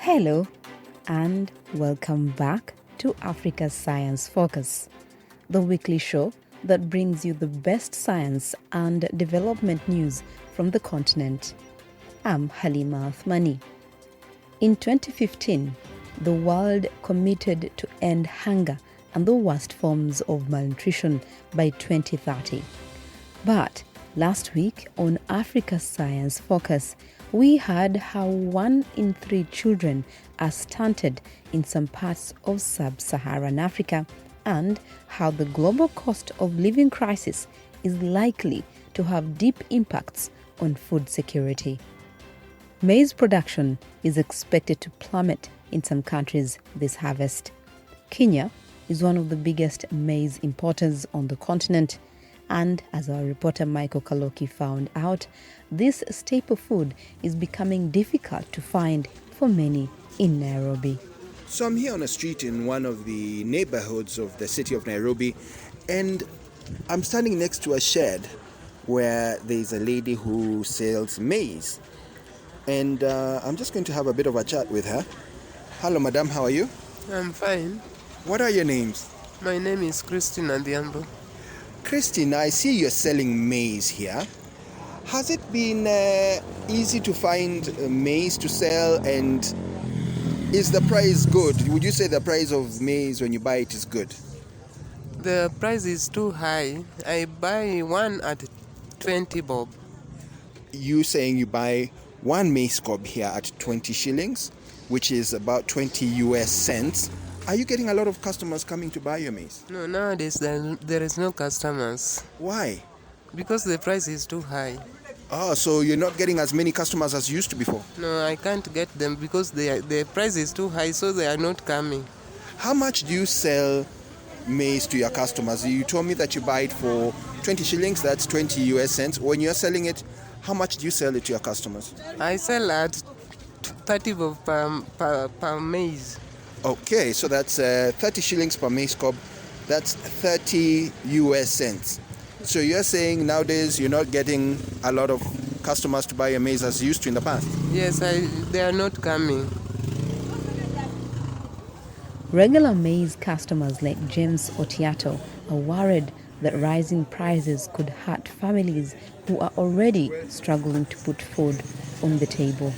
Hello, and welcome back to Africa's Science Focus, the weekly show that brings you the best science and development news from the continent. I'm Halima Athmani. In 2015, the world committed to end hunger and the worst forms of malnutrition by 2030. But last week on Africa's Science Focus, we heard how 1 in 3 children are stunted in some parts of Sub-Saharan Africa and how the global cost of living crisis is likely to have deep impacts on food security. Maize production is expected to plummet in some countries this harvest. Kenya is one of the biggest maize importers on the continent, and as our reporter Michael Kaloki found out, this staple food is becoming difficult to find for many in Nairobi. So I'm here on a street in one of the neighborhoods of the city of Nairobi, and I'm standing next to a shed where there's a lady who sells maize. And I'm just going to have a bit of a chat with her. Hello, madam, how are you? I'm fine. What are your names? My name is Christina Diambo. Christina, I see you're selling maize here. Has it been easy to find maize to sell, and is the price good? Would you say the price of maize when you buy it is good? The price is too high. I buy one at 20 bob. You saying you buy one maize cob here at 20 shillings, which is about 20 US cents. Are you getting a lot of customers coming to buy your maize? No, nowadays there is no customers. Why? Because the price is too high. Oh, so you're not getting as many customers as you used to before? No, I can't get them because the price is too high, so they are not coming. How much do you sell maize to your customers? You told me that you buy it for 20 shillings, that's 20 US cents. When you're selling it, how much do you sell it to your customers? I sell at 30 bob per maize. Okay, so that's 30 shillings per maize cob. That's 30 US cents. So you're saying nowadays you're not getting a lot of customers to buy your maize as you used to in the past? Yes, they are not coming. Regular maize customers like James Otiato are worried that rising prices could hurt families who are already struggling to put food on the table.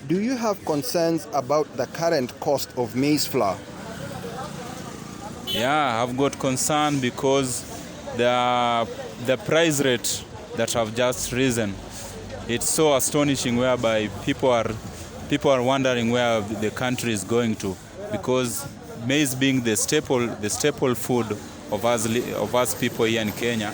Do you have concerns about the current cost of maize flour? Yeah, I've got concern because the price rate that have just risen, it's so astonishing, whereby people are wondering where the country is going to, because maize being the staple food of us people here in Kenya,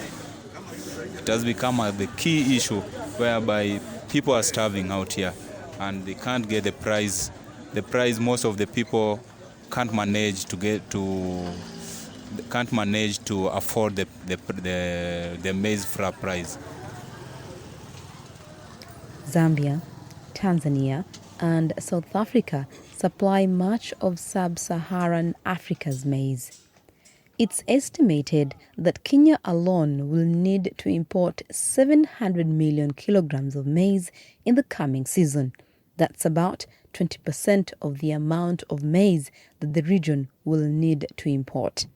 it has become the key issue whereby people are starving out here and they can't get the price. The price, most of the people can't manage to afford the maize flour price. Zambia, Tanzania, and South Africa supply much of Sub-Saharan Africa's maize. It's estimated that Kenya alone will need to import 700 million kilograms of maize in the coming season. That's about 20% of the amount of maize that the region will need to import.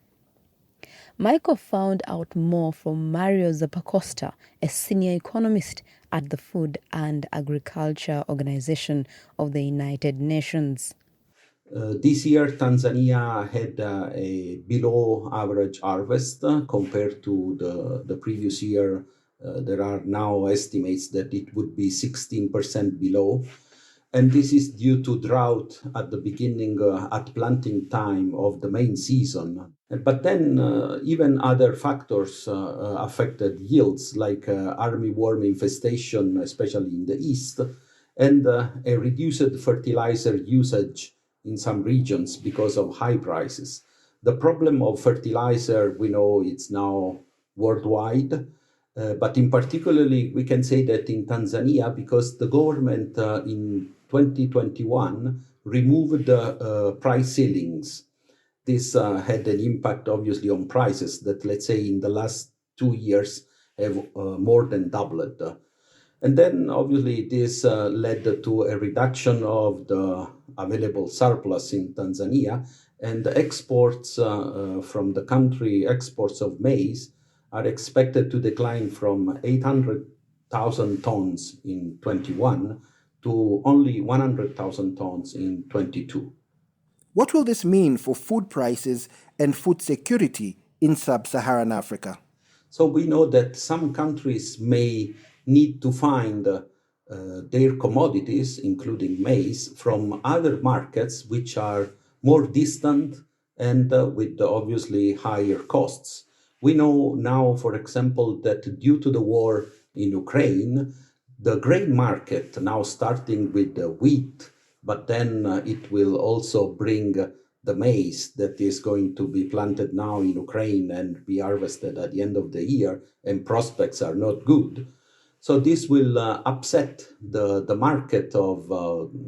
Michael found out more from Mario Zappacosta, a senior economist at the Food and Agriculture Organization of the United Nations. This year, Tanzania had a below average harvest compared to the previous year. There are now estimates that it would be 16% below. And this is due to drought at the beginning, at planting time of the main season. But then even other factors affected yields, like armyworm infestation, especially in the east, and a reduced fertilizer usage in some regions because of high prices. The problem of fertilizer, we know it's now worldwide, but in particularly we can say that in Tanzania, because the government in 2021 removed price ceilings. This had an impact obviously on prices that, let's say, in the last 2 years have more than doubled. And then obviously this led to a reduction of the available surplus in Tanzania, and the exports from the country, exports of maize, are expected to decline from 800,000 tons in 21 to only 100,000 tons in 22. What will this mean for food prices and food security in Sub-Saharan Africa? So we know that some countries may need to find their commodities, including maize, from other markets which are more distant and with obviously higher costs. We know now, for example, that due to the war in Ukraine, the grain market, now starting with the wheat, but then it will also bring the maize that is going to be planted now in Ukraine and be harvested at the end of the year, and prospects are not good. So this will upset the market of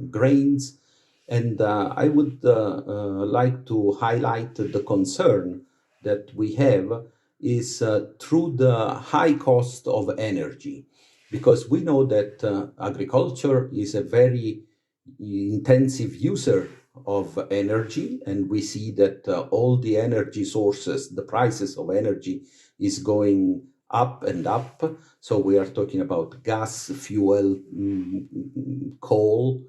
grains. And I would like to highlight the concern that we have is through the high cost of energy, because we know that agriculture is a very intensive user of energy, and we see that all the energy sources, the prices of energy is going up and up. So we are talking about gas, fuel, coal.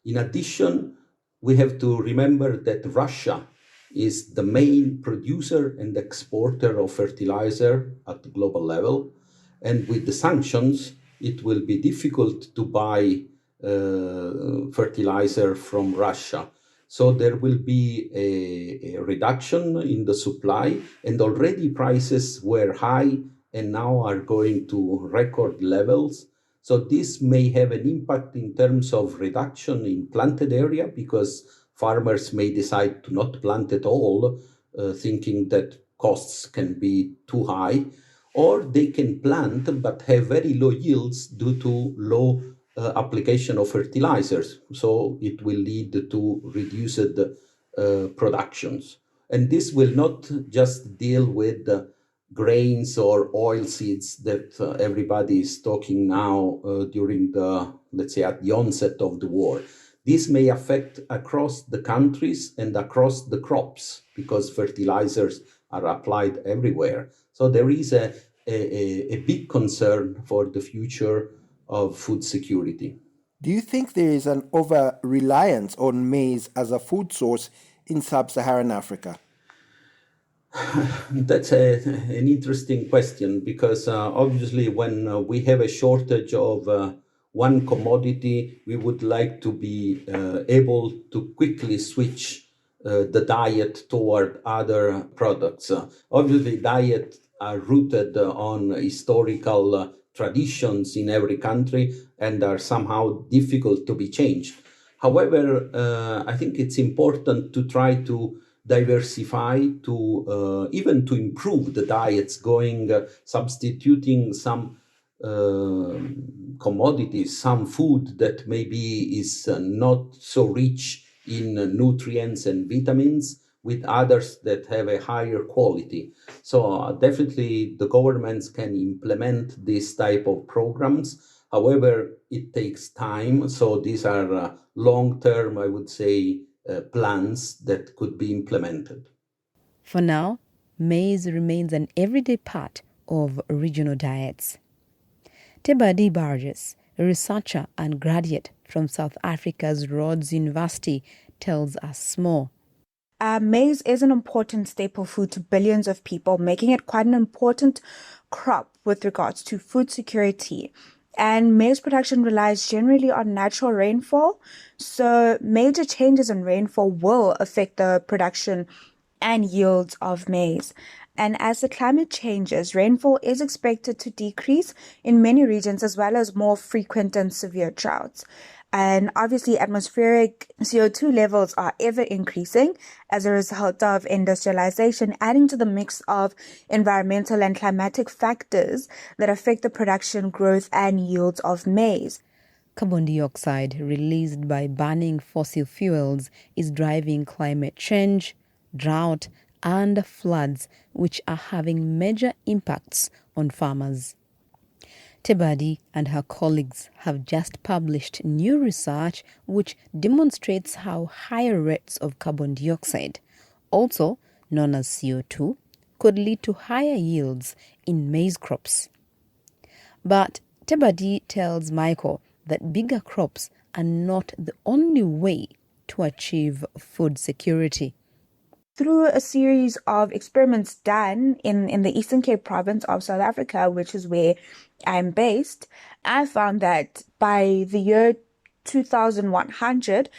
In addition, we have to remember that Russia is the main producer and exporter of fertilizer at the global level. And with the sanctions, it will be difficult to buy fertilizer from Russia. So there will be a reduction in the supply, and already prices were high and now are going to record levels. So this may have an impact in terms of reduction in planted area, because farmers may decide to not plant at all, thinking that costs can be too high, or they can plant but have very low yields due to low application of fertilizers. So it will lead to reduced productions. And this will not just deal with grains or oil seeds that everybody is talking now during the, let's say, at the onset of the war. This may affect across the countries and across the crops, because fertilizers are applied everywhere. So there is a big concern for the future of food security. Do you think there is an over-reliance on maize as a food source in Sub-Saharan Africa? That's an interesting question, because obviously when we have a shortage of one commodity, we would like to be able to quickly switch the diet toward other products. Obviously, diets are rooted on historical traditions in every country and are somehow difficult to be changed. However, I think it's important to try to diversify, to even to improve the diets, substituting some commodities, some food that maybe is not so rich in nutrients and vitamins, with others that have a higher quality. So definitely the governments can implement this type of programs. However, it takes time. So these are long-term, I would say, plans that could be implemented. For now, maize remains an everyday part of regional diets. Tebadi Burgess, a researcher and graduate from South Africa's Rhodes University, tells us more. Maize is an important staple food to billions of people, making it quite an important crop with regards to food security. And maize production relies generally on natural rainfall, so major changes in rainfall will affect the production and yields of maize. And as the climate changes, rainfall is expected to decrease in many regions, as well as more frequent and severe droughts. And obviously, atmospheric CO2 levels are ever increasing as a result of industrialization, adding to the mix of environmental and climatic factors that affect the production, growth, and yields of maize. Carbon dioxide released by burning fossil fuels is driving climate change, drought, and floods, which are having major impacts on farmers. Tebadi and her colleagues have just published new research which demonstrates how higher rates of carbon dioxide, also known as CO2, could lead to higher yields in maize crops. But Tebadi tells Michael that bigger crops are not the only way to achieve food security. Through a series of experiments done in the Eastern Cape province of South Africa, which is where I'm based, I found that by the year 2100,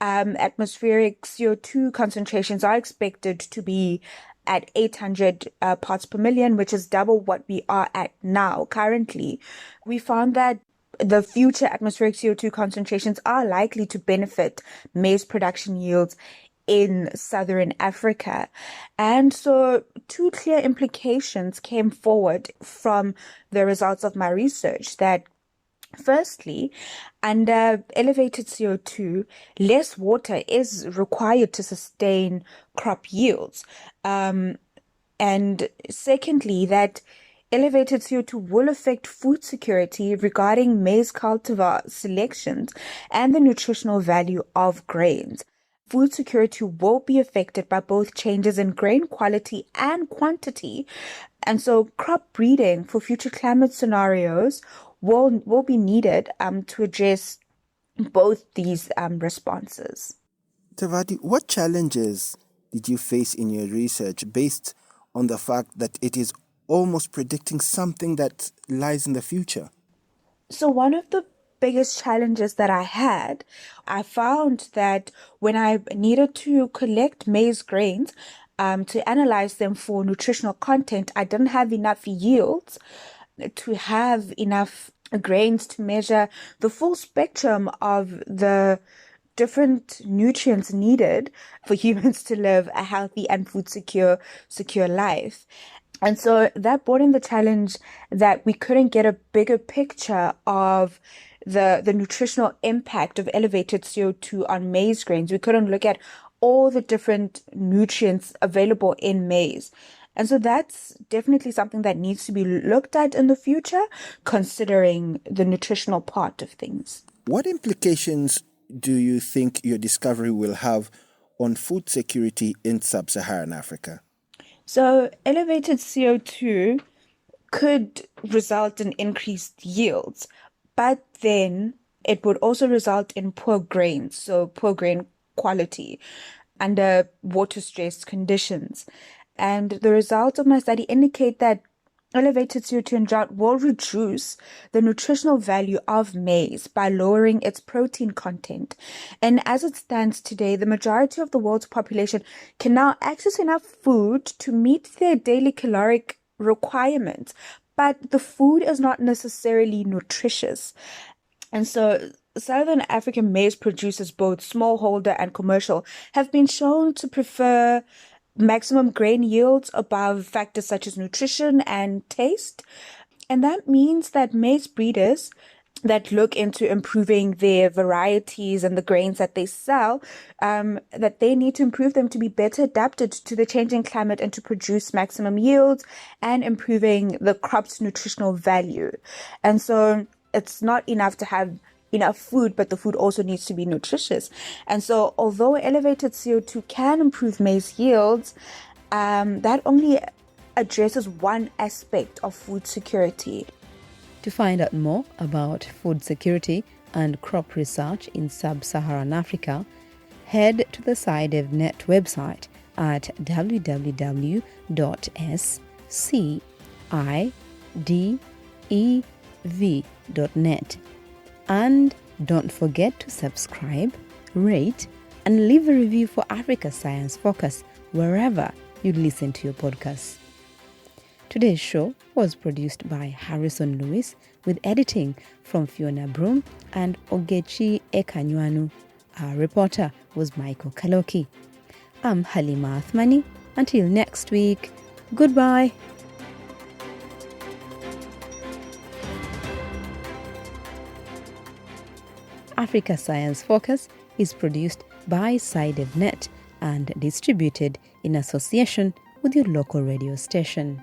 atmospheric CO2 concentrations are expected to be at 800 parts per million, which is double what we are at now currently. We found that the future atmospheric CO2 concentrations are likely to benefit maize production yields in Southern Africa. And so two clear implications came forward from the results of my research that firstly, under elevated CO2, less water is required to sustain crop yields. And secondly, that elevated CO2 will affect food security regarding maize cultivar selections and the nutritional value of grains. Food security will be affected by both changes in grain quality and quantity. And so crop breeding for future climate scenarios will be needed to address both these responses. Tebadi, what challenges did you face in your research based on the fact that it is almost predicting something that lies in the future? So one of the biggest challenges that I found that when I needed to collect maize grains to analyze them for nutritional content, I didn't have enough yields to have enough grains to measure the full spectrum of the different nutrients needed for humans to live a healthy and food secure life. And so that brought in the challenge that we couldn't get a bigger picture of the nutritional impact of elevated CO2 on maize grains. We couldn't look at all the different nutrients available in maize. And so that's definitely something that needs to be looked at in the future, considering the nutritional part of things. What implications do you think your discovery will have on food security in Sub-Saharan Africa? So elevated CO2 could result in increased yields, but then it would also result in poor grains, so poor grain quality under water-stressed conditions. And the results of my study indicate that elevated CO2 and drought will reduce the nutritional value of maize by lowering its protein content. And as it stands today, the majority of the world's population can now access enough food to meet their daily caloric requirements, but the food is not necessarily nutritious. And so Southern African maize producers, both smallholder and commercial, have been shown to prefer maximum grain yields above factors such as nutrition and taste. And that means that maize breeders that look into improving their varieties and the grains that they sell, that they need to improve them to be better adapted to the changing climate and to produce maximum yields and improving the crop's nutritional value. And so it's not enough to have enough food, but the food also needs to be nutritious. And so although elevated CO2 can improve maize yields, that only addresses one aspect of food security. To find out more about food security and crop research in Sub-Saharan Africa, head to the SciDevNet website at www.scidev.net. And don't forget to subscribe, rate, and leave a review for Africa Science Focus wherever you listen to your podcasts. Today's show was produced by Harrison Lewis with editing from Fiona Broom and Ogechi Ekanywanu. Our reporter was Michael Kaloki. I'm Halima Athmani. Until next week, goodbye. Africa Science Focus is produced by SciDevNet and distributed in association with your local radio station.